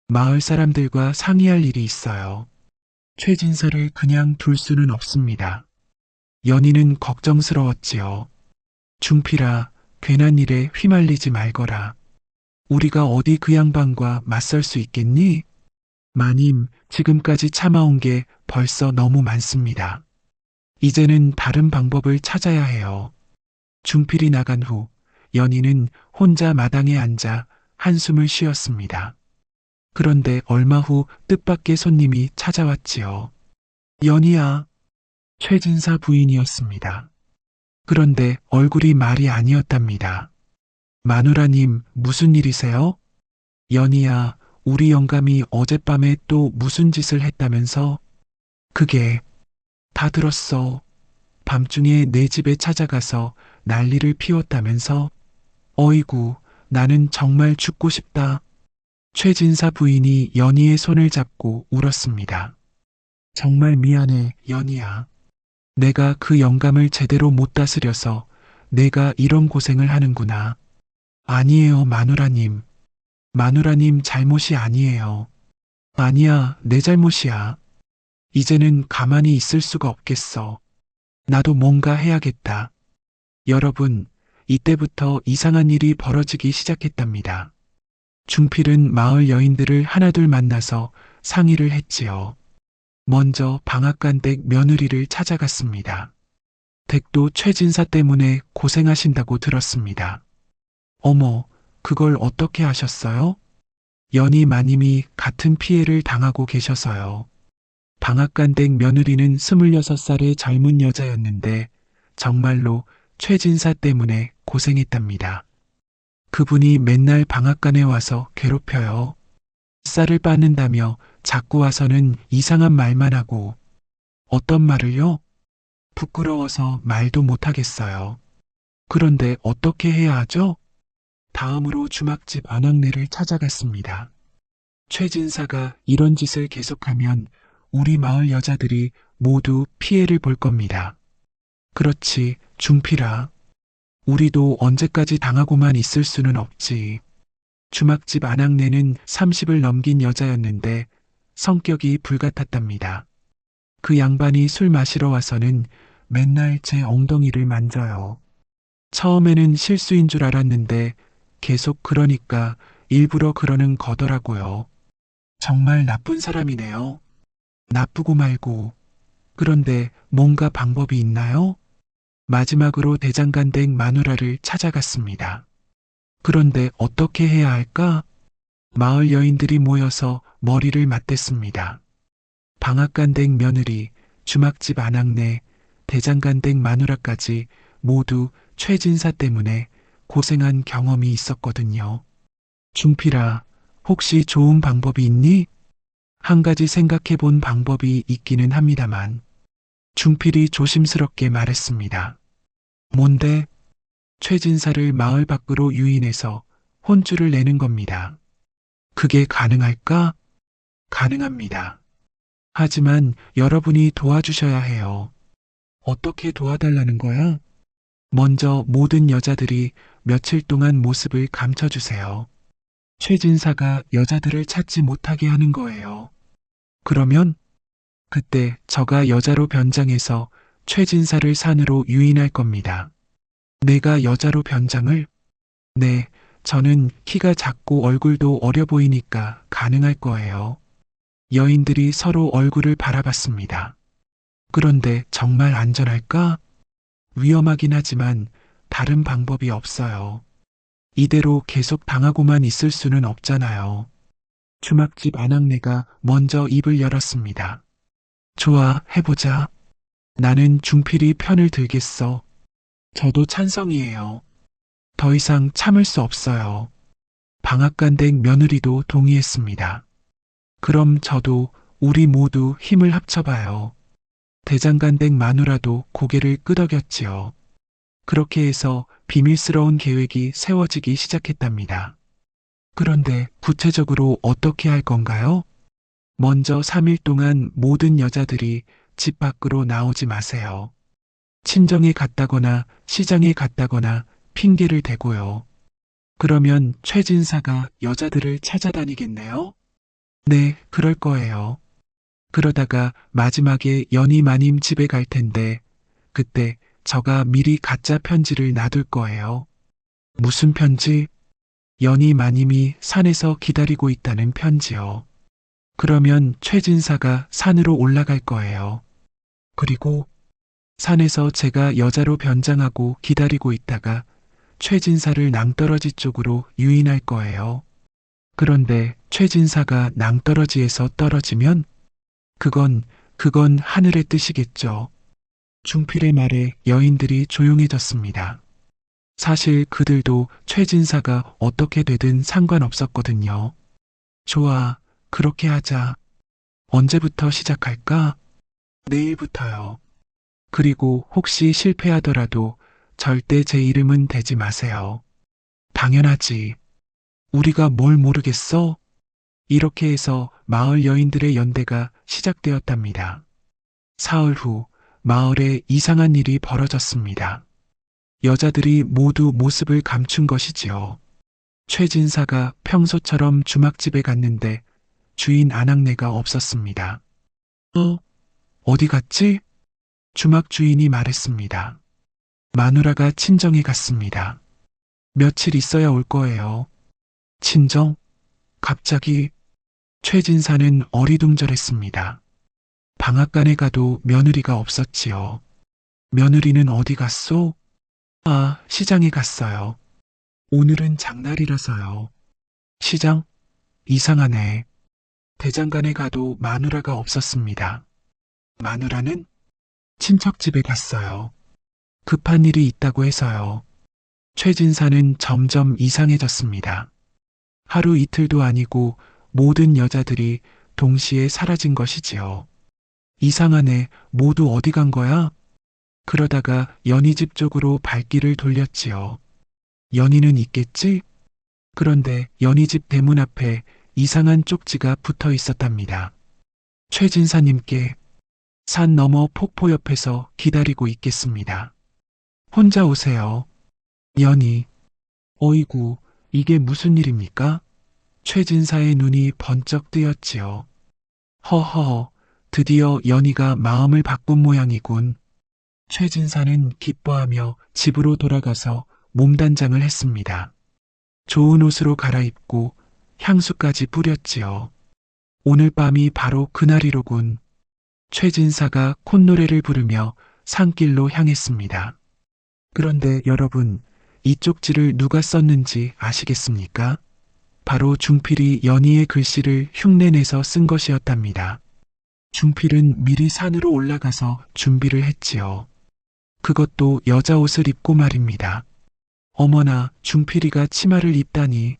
마을 사람들과 상의할 일이 있어요. 최진사를 그냥 둘 수는 없습니다. 연희는 걱정스러웠지요. 중필아, 괜한 일에 휘말리지 말거라. 우리가 어디 그 양반과 맞설 수 있겠니? 마님, 지금까지 참아온 게 벌써 너무 많습니다. 이제는 다른 방법을 찾아야 해요. 중필이 나간 후 연희는 혼자 마당에 앉아 한숨을 쉬었습니다. 그런데 얼마 후 뜻밖의 손님이 찾아왔지요. 연희야, 최진사 부인이었습니다. 그런데 얼굴이 말이 아니었답니다. 마누라님, 무슨 일이세요? 연희야, 우리 영감이 어젯밤에 또 무슨 짓을 했다면서? 그게 다 들었어. 밤중에 내 집에 찾아가서 난리를 피웠다면서? 어이구, 나는 정말 죽고 싶다. 최진사 부인이 연희의 손을 잡고 울었습니다. 정말 미안해, 연희야. 내가 그 영감을 제대로 못 다스려서 내가 이런 고생을 하는구나. 아니에요, 마누라님. 마누라님 잘못이 아니에요. 아니야, 내 잘못이야. 이제는 가만히 있을 수가 없겠어. 나도 뭔가 해야겠다. 여러분, 이때부터 이상한 일이 벌어지기 시작했답니다. 중필은 마을 여인들을 하나둘 만나서 상의를 했지요. 먼저 방앗간댁 며느리를 찾아갔습니다. 댁도 최진사 때문에 고생하신다고 들었습니다. 어머, 그걸 어떻게 아셨어요? 연희 마님이 같은 피해를 당하고 계셔서요. 방앗간댁 며느리는 26살의 젊은 여자였는데 정말로 최진사 때문에 고생했답니다. 그분이 맨날 방앗간에 와서 괴롭혀요. 쌀을 빻는다며 자꾸 와서는 이상한 말만 하고. 어떤 말을요? 부끄러워서 말도 못하겠어요. 그런데 어떻게 해야 하죠? 다음으로 주막집 안악내를 찾아갔습니다. 최진사가 이런 짓을 계속하면 우리 마을 여자들이 모두 피해를 볼 겁니다. 그렇지, 중필아. 우리도 언제까지 당하고만 있을 수는 없지. 주막집 안악내는 30을 넘긴 여자였는데 성격이 불같았답니다. 그 양반이 술 마시러 와서는 맨날 제 엉덩이를 만져요. 처음에는 실수인 줄 알았는데 계속 그러니까 일부러 그러는 거더라고요. 정말 나쁜 사람이네요. 나쁘고 말고. 그런데 뭔가 방법이 있나요? 마지막으로 대장간댁 마누라를 찾아갔습니다. 그런데 어떻게 해야 할까? 마을 여인들이 모여서 머리를 맞댔습니다. 방앗간댁 며느리, 주막집 안악내, 대장간댁 마누라까지 모두 최진사 때문에 고생한 경험이 있었거든요. 중필아, 혹시 좋은 방법이 있니? 한 가지 생각해 본 방법이 있기는 합니다만, 중필이 조심스럽게 말했습니다. 뭔데? 최진사를 마을 밖으로 유인해서 혼쭐을 내는 겁니다. 그게 가능할까? 가능합니다. 하지만 여러분이 도와주셔야 해요. 어떻게 도와달라는 거야? 먼저 모든 여자들이 며칠 동안 모습을 감춰주세요. 최진사가 여자들을 찾지 못하게 하는 거예요. 그러면 그때 저가 여자로 변장해서 최진사를 산으로 유인할 겁니다. 내가 여자로 변장을? 네, 저는 키가 작고 얼굴도 어려 보이니까 가능할 거예요. 여인들이 서로 얼굴을 바라봤습니다. 그런데 정말 안전할까? 위험하긴 하지만 다른 방법이 없어요. 이대로 계속 당하고만 있을 수는 없잖아요. 주막집 아낙네가 먼저 입을 열었습니다. 좋아, 해보자. 나는 중필이 편을 들겠어. 저도 찬성이에요. 더 이상 참을 수 없어요. 방앗간댁 며느리도 동의했습니다. 그럼 저도 우리 모두 힘을 합쳐봐요. 대장간댁 마누라도 고개를 끄덕였지요. 그렇게 해서 비밀스러운 계획이 세워지기 시작했답니다. 그런데 구체적으로 어떻게 할 건가요? 먼저 3일 동안 모든 여자들이 집 밖으로 나오지 마세요. 친정에 갔다거나 시장에 갔다거나 핑계를 대고요. 그러면 최진사가 여자들을 찾아다니겠네요? 네, 그럴 거예요. 그러다가 마지막에 연희 마님 집에 갈 텐데 그때 저가 미리 가짜 편지를 놔둘 거예요. 무슨 편지? 연희 마님이 산에서 기다리고 있다는 편지요. 그러면 최진사가 산으로 올라갈 거예요. 그리고 산에서 제가 여자로 변장하고 기다리고 있다가 최진사를 낭떠러지 쪽으로 유인할 거예요. 그런데 최진사가 낭떠러지에서 떨어지면 그건 하늘의 뜻이겠죠. 중필의 말에 여인들이 조용해졌습니다. 사실 그들도 최진사가 어떻게 되든 상관없었거든요. 좋아, 그렇게 하자. 언제부터 시작할까? 내일부터요. 그리고 혹시 실패하더라도 절대 제 이름은 대지 마세요. 당연하지. 우리가 뭘 모르겠어? 이렇게 해서 마을 여인들의 연대가 시작되었답니다. 사흘 후 마을에 이상한 일이 벌어졌습니다. 여자들이 모두 모습을 감춘 것이지요. 최진사가 평소처럼 주막집에 갔는데 주인 아낙네가 없었습니다. 어디 갔지? 주막 주인이 말했습니다. 마누라가 친정에 갔습니다. 며칠 있어야 올 거예요. 친정? 갑자기 최진사는 어리둥절했습니다. 방앗간에 가도 며느리가 없었지요. 며느리는 어디 갔소? 아, 시장에 갔어요. 오늘은 장날이라서요. 시장? 이상하네. 대장간에 가도 마누라가 없었습니다. 마누라는 친척집에 갔어요. 급한 일이 있다고 해서요. 최진사는 점점 이상해졌습니다. 하루 이틀도 아니고 모든 여자들이 동시에 사라진 것이지요. 이상하네, 모두 어디 간 거야? 그러다가 연희 집 쪽으로 발길을 돌렸지요. 연희는 있겠지? 그런데 연희 집 대문 앞에 이상한 쪽지가 붙어 있었답니다. 최진사님께 산 너머 폭포 옆에서 기다리고 있겠습니다. 혼자 오세요. 연희. 어이구, 이게 무슨 일입니까? 최진사의 눈이 번쩍 뜨였지요. 허허, 드디어 연희가 마음을 바꾼 모양이군. 최진사는 기뻐하며 집으로 돌아가서 몸단장을 했습니다. 좋은 옷으로 갈아입고 향수까지 뿌렸지요. 오늘 밤이 바로 그날이로군. 최진사가 콧노래를 부르며 산길로 향했습니다. 그런데 여러분, 이 쪽지를 누가 썼는지 아시겠습니까? 바로 중필이 연희의 글씨를 흉내내서 쓴 것이었답니다. 중필은 미리 산으로 올라가서 준비를 했지요. 그것도 여자 옷을 입고 말입니다. 어머나, 중필이가 치마를 입다니.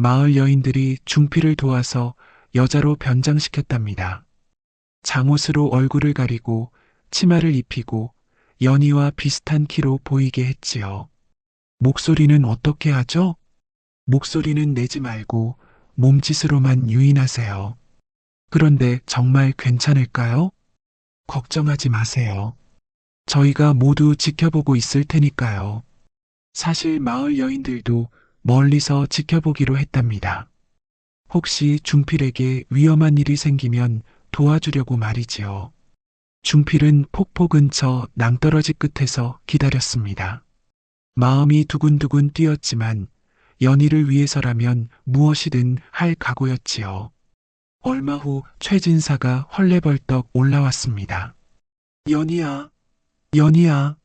마을 여인들이 중필을 도와서 여자로 변장시켰답니다. 장옷으로 얼굴을 가리고 치마를 입히고 연희와 비슷한 키로 보이게 했지요. 목소리는 어떻게 하죠? 목소리는 내지 말고 몸짓으로만 유인하세요. 그런데 정말 괜찮을까요? 걱정하지 마세요. 저희가 모두 지켜보고 있을 테니까요. 사실 마을 여인들도 멀리서 지켜보기로 했답니다. 혹시 중필에게 위험한 일이 생기면 도와주려고 말이지요. 중필은 폭포 근처 낭떠러지 끝에서 기다렸습니다. 마음이 두근두근 뛰었지만 연희를 위해서라면 무엇이든 할 각오였지요. 얼마 후 최진사가 헐레벌떡 올라왔습니다. 연희야, 연희야.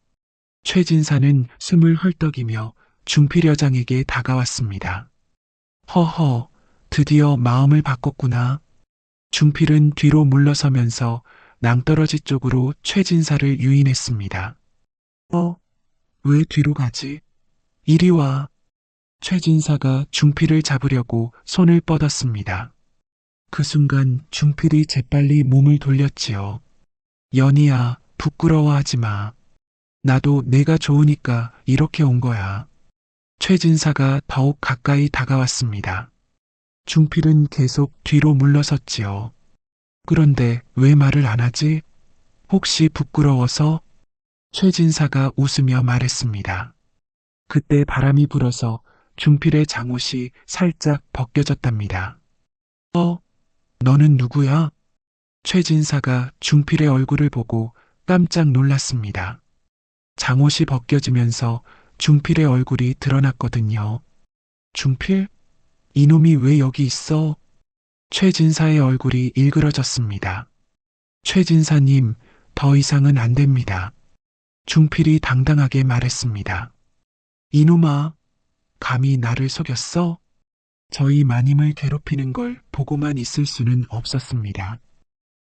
최진사는 숨을 헐떡이며 중필 여장에게 다가왔습니다. 허허, 드디어 마음을 바꿨구나. 중필은 뒤로 물러서면서 낭떠러지 쪽으로 최진사를 유인했습니다. 왜 뒤로 가지? 이리 와. 최진사가 중필을 잡으려고 손을 뻗었습니다. 그 순간 중필이 재빨리 몸을 돌렸지요. 연희야, 부끄러워하지 마. 나도 내가 좋으니까 이렇게 온 거야. 최진사가 더욱 가까이 다가왔습니다. 중필은 계속 뒤로 물러섰지요. 그런데 왜 말을 안 하지? 혹시 부끄러워서? 최진사가 웃으며 말했습니다. 그때 바람이 불어서 중필의 장옷이 살짝 벗겨졌답니다. 너는 누구야? 최진사가 중필의 얼굴을 보고 깜짝 놀랐습니다. 장옷이 벗겨지면서 중필의 얼굴이 드러났거든요. 중필? 이놈이 왜 여기 있어? 최진사의 얼굴이 일그러졌습니다. 최진사님, 더 이상은 안 됩니다. 중필이 당당하게 말했습니다. 이놈아, 감히 나를 속였어? 저희 마님을 괴롭히는 걸 보고만 있을 수는 없었습니다.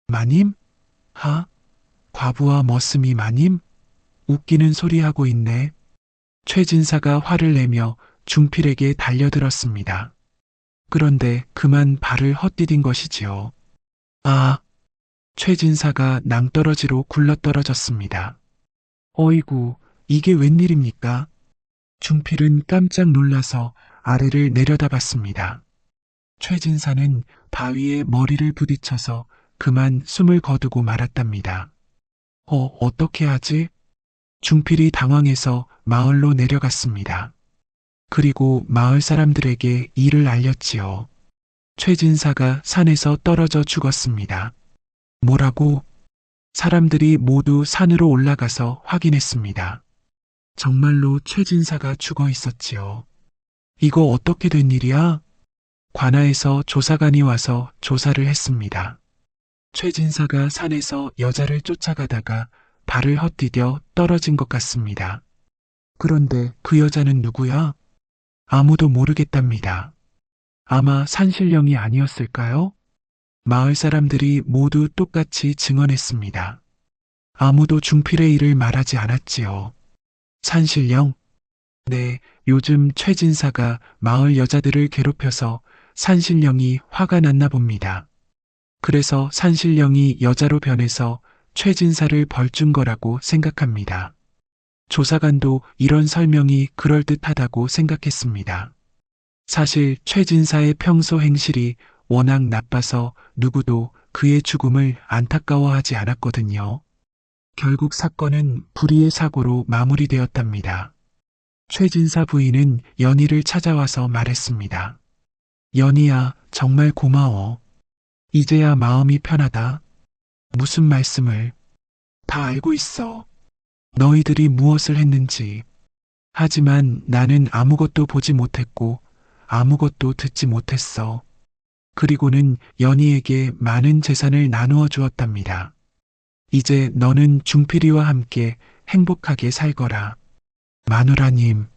마님? 과부와 머슴이 마님? 웃기는 소리하고 있네. 최진사가 화를 내며 중필에게 달려들었습니다. 그런데 그만 발을 헛디딘 것이지요. 최진사가 낭떠러지로 굴러떨어졌습니다. 어이구, 이게 웬일입니까? 중필은 깜짝 놀라서 아래를 내려다봤습니다. 최진사는 바위에 머리를 부딪혀서 그만 숨을 거두고 말았답니다. 어떻게 하지? 중필이 당황해서 마을로 내려갔습니다. 그리고 마을 사람들에게 이를 알렸지요. 최진사가 산에서 떨어져 죽었습니다. 뭐라고? 사람들이 모두 산으로 올라가서 확인했습니다. 정말로 최진사가 죽어 있었지요. 이거 어떻게 된 일이야? 관아에서 조사관이 와서 조사를 했습니다. 최진사가 산에서 여자를 쫓아가다가 발을 헛디뎌 떨어진 것 같습니다. 그런데 그 여자는 누구야? 아무도 모르겠답니다. 아마 산신령이 아니었을까요? 마을 사람들이 모두 똑같이 증언했습니다. 아무도 중필의 일을 말하지 않았지요. 산신령? 네, 요즘 최진사가 마을 여자들을 괴롭혀서 산신령이 화가 났나 봅니다. 그래서 산신령이 여자로 변해서 최진사를 벌준 거라고 생각합니다. 조사관도 이런 설명이 그럴듯하다고 생각했습니다. 사실 최진사의 평소 행실이 워낙 나빠서 누구도 그의 죽음을 안타까워하지 않았거든요. 결국 사건은 불의의 사고로 마무리되었답니다. 최진사 부인은 연희를 찾아와서 말했습니다. 연희야, 정말 고마워. 이제야 마음이 편하다. 무슨 말씀을? 다 알고 있어. 너희들이 무엇을 했는지. 하지만 나는 아무것도 보지 못했고 아무것도 듣지 못했어. 그리고는 연희에게 많은 재산을 나누어 주었답니다. 이제 너는 중필이와 함께 행복하게 살거라. 마누라님,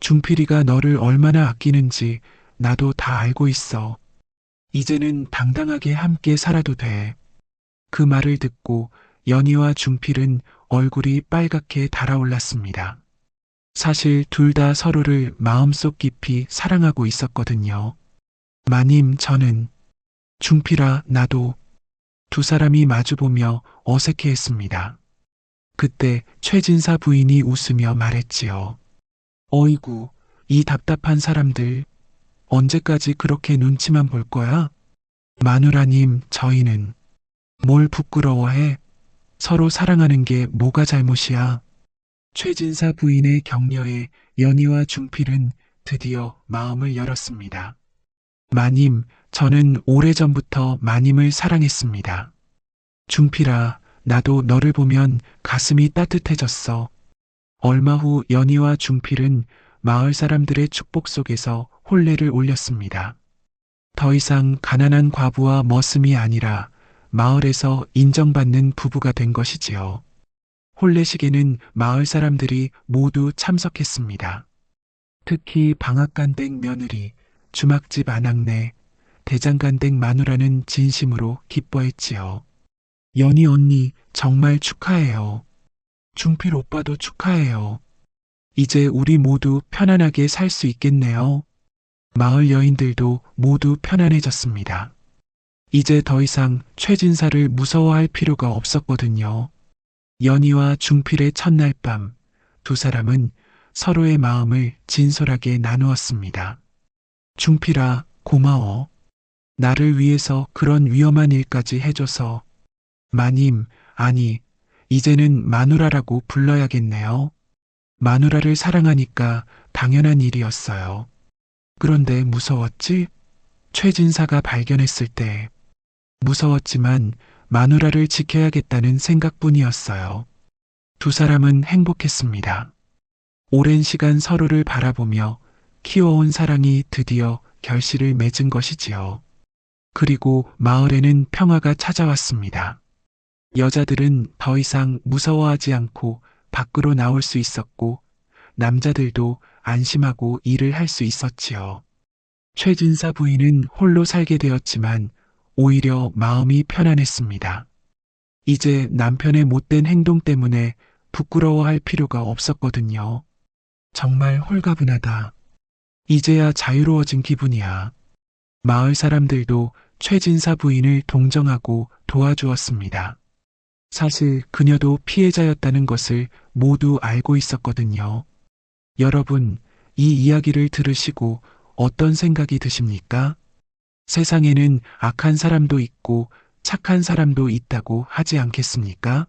중필이가 너를 얼마나 아끼는지 나도 다 알고 있어. 이제는 당당하게 함께 살아도 돼. 그 말을 듣고 연희와 중필은 얼굴이 빨갛게 달아올랐습니다. 사실 둘 다 서로를 마음속 깊이 사랑하고 있었거든요. 마님, 저는 중필아, 나도 두 사람이 마주보며 어색해했습니다. 그때 최진사 부인이 웃으며 말했지요. 어이구, 이 답답한 사람들 언제까지 그렇게 눈치만 볼 거야? 마누라님, 저희는 뭘 부끄러워해? 서로 사랑하는 게 뭐가 잘못이야? 최진사 부인의 격려에 연희와 중필은 드디어 마음을 열었습니다. 마님, 저는 오래전부터 마님을 사랑했습니다. 중필아, 나도 너를 보면 가슴이 따뜻해졌어. 얼마 후 연희와 중필은 마을 사람들의 축복 속에서 혼례를 올렸습니다. 더 이상 가난한 과부와 머슴이 아니라 마을에서 인정받는 부부가 된 것이지요. 혼례식에는 마을 사람들이 모두 참석했습니다. 특히 방앗간댁 며느리, 주막집 아낙네, 대장간댁 마누라는 진심으로 기뻐했지요. 연희 언니 정말 축하해요. 중필 오빠도 축하해요. 이제 우리 모두 편안하게 살 수 있겠네요. 마을 여인들도 모두 편안해졌습니다. 이제 더 이상 최진사를 무서워할 필요가 없었거든요. 연희와 중필의 첫날 밤, 두 사람은 서로의 마음을 진솔하게 나누었습니다. 중필아, 고마워. 나를 위해서 그런 위험한 일까지 해줘서. 마님, 아니, 이제는 마누라라고 불러야겠네요. 마누라를 사랑하니까 당연한 일이었어요. 그런데 무서웠지? 최진사가 발견했을 때 무서웠지만 마누라를 지켜야겠다는 생각뿐이었어요. 두 사람은 행복했습니다. 오랜 시간 서로를 바라보며 키워온 사랑이 드디어 결실을 맺은 것이지요. 그리고 마을에는 평화가 찾아왔습니다. 여자들은 더 이상 무서워하지 않고 밖으로 나올 수 있었고, 남자들도 안심하고 일을 할 수 있었지요. 최진사 부인은 홀로 살게 되었지만 오히려 마음이 편안했습니다. 이제 남편의 못된 행동 때문에 부끄러워할 필요가 없었거든요. 정말 홀가분하다. 이제야 자유로워진 기분이야. 마을 사람들도 최진사 부인을 동정하고 도와주었습니다. 사실 그녀도 피해자였다는 것을 모두 알고 있었거든요. 여러분, 이 이야기를 들으시고 어떤 생각이 드십니까? 세상에는 악한 사람도 있고 착한 사람도 있다고 하지 않겠습니까?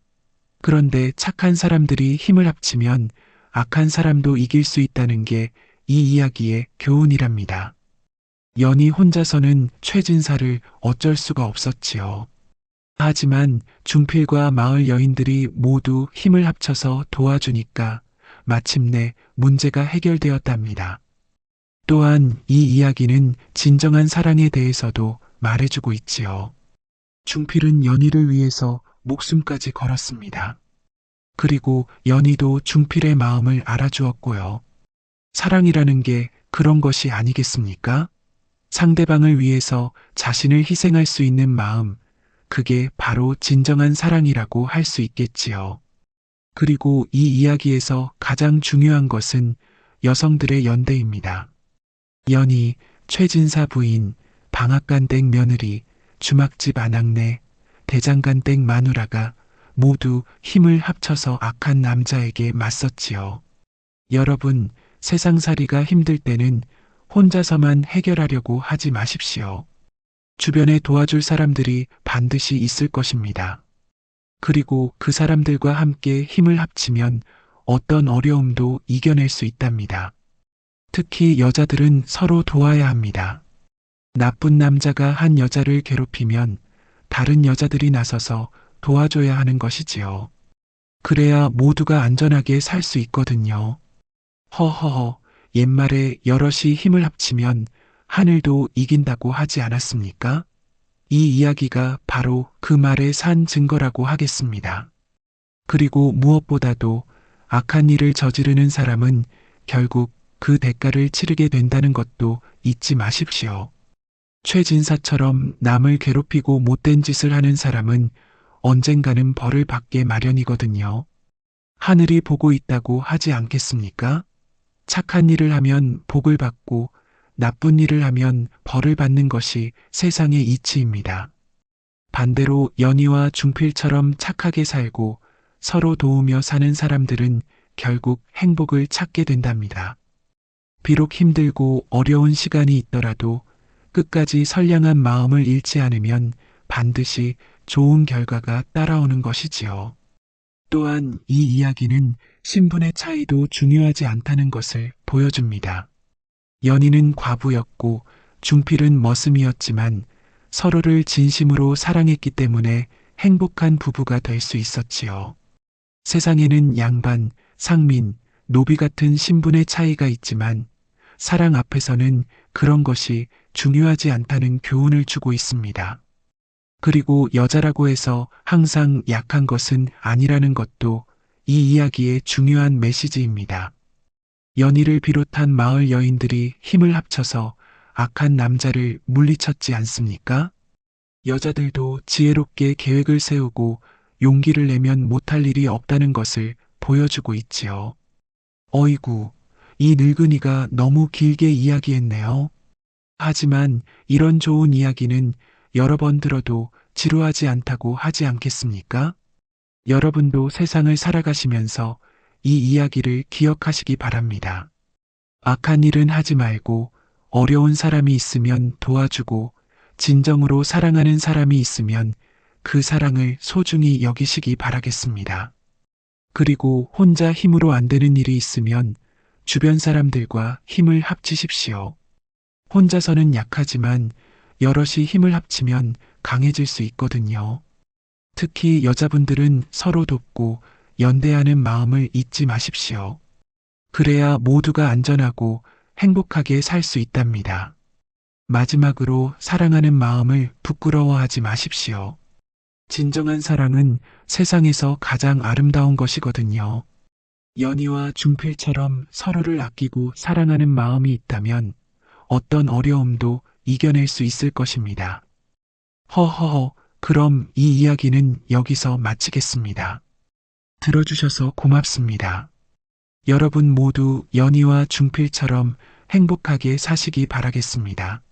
그런데 착한 사람들이 힘을 합치면 악한 사람도 이길 수 있다는 게 이 이야기의 교훈이랍니다. 연희 혼자서는 최진사를 어쩔 수가 없었지요. 하지만 중필과 마을 여인들이 모두 힘을 합쳐서 도와주니까 마침내 문제가 해결되었답니다. 또한 이 이야기는 진정한 사랑에 대해서도 말해주고 있지요. 중필은 연희를 위해서 목숨까지 걸었습니다. 그리고 연희도 중필의 마음을 알아주었고요. 사랑이라는 게 그런 것이 아니겠습니까? 상대방을 위해서 자신을 희생할 수 있는 마음, 그게 바로 진정한 사랑이라고 할 수 있겠지요. 그리고 이 이야기에서 가장 중요한 것은 여성들의 연대입니다. 연희, 최진사 부인, 방앗간댁 며느리, 주막집 아낙네, 대장간댁 마누라가 모두 힘을 합쳐서 악한 남자에게 맞섰지요. 여러분, 세상살이가 힘들 때는 혼자서만 해결하려고 하지 마십시오. 주변에 도와줄 사람들이 반드시 있을 것입니다. 그리고 그 사람들과 함께 힘을 합치면 어떤 어려움도 이겨낼 수 있답니다. 특히 여자들은 서로 도와야 합니다. 나쁜 남자가 한 여자를 괴롭히면 다른 여자들이 나서서 도와줘야 하는 것이지요. 그래야 모두가 안전하게 살 수 있거든요. 허허허, 옛말에 여럿이 힘을 합치면 하늘도 이긴다고 하지 않았습니까? 이 이야기가 바로 그 말의 산 증거라고 하겠습니다. 그리고 무엇보다도 악한 일을 저지르는 사람은 결국 그 대가를 치르게 된다는 것도 잊지 마십시오. 최진사처럼 남을 괴롭히고 못된 짓을 하는 사람은 언젠가는 벌을 받게 마련이거든요. 하늘이 보고 있다고 하지 않겠습니까? 착한 일을 하면 복을 받고 나쁜 일을 하면 벌을 받는 것이 세상의 이치입니다. 반대로 연희와 중필처럼 착하게 살고 서로 도우며 사는 사람들은 결국 행복을 찾게 된답니다. 비록 힘들고 어려운 시간이 있더라도 끝까지 선량한 마음을 잃지 않으면 반드시 좋은 결과가 따라오는 것이지요. 또한 이 이야기는 신분의 차이도 중요하지 않다는 것을 보여줍니다. 연희는 과부였고 중필은 머슴이었지만 서로를 진심으로 사랑했기 때문에 행복한 부부가 될 수 있었지요. 세상에는 양반, 상민, 노비 같은 신분의 차이가 있지만 사랑 앞에서는 그런 것이 중요하지 않다는 교훈을 주고 있습니다. 그리고 여자라고 해서 항상 약한 것은 아니라는 것도 이 이야기의 중요한 메시지입니다. 연희를 비롯한 마을 여인들이 힘을 합쳐서 악한 남자를 물리쳤지 않습니까? 여자들도 지혜롭게 계획을 세우고 용기를 내면 못할 일이 없다는 것을 보여주고 있지요. 어이구, 이 늙은이가 너무 길게 이야기했네요. 하지만 이런 좋은 이야기는 여러 번 들어도 지루하지 않다고 하지 않겠습니까? 여러분도 세상을 살아가시면서 이 이야기를 기억하시기 바랍니다. 악한 일은 하지 말고 어려운 사람이 있으면 도와주고 진정으로 사랑하는 사람이 있으면 그 사랑을 소중히 여기시기 바라겠습니다. 그리고 혼자 힘으로 안 되는 일이 있으면 주변 사람들과 힘을 합치십시오. 혼자서는 약하지만 여럿이 힘을 합치면 강해질 수 있거든요. 특히 여자분들은 서로 돕고 연대하는 마음을 잊지 마십시오. 그래야 모두가 안전하고 행복하게 살 수 있답니다. 마지막으로 사랑하는 마음을 부끄러워하지 마십시오. 진정한 사랑은 세상에서 가장 아름다운 것이거든요. 연희와 중필처럼 서로를 아끼고 사랑하는 마음이 있다면 어떤 어려움도 이겨낼 수 있을 것입니다. 허허허, 그럼 이 이야기는 여기서 마치겠습니다. 들어주셔서 고맙습니다. 여러분 모두 연희와 중필처럼 행복하게 사시기 바라겠습니다.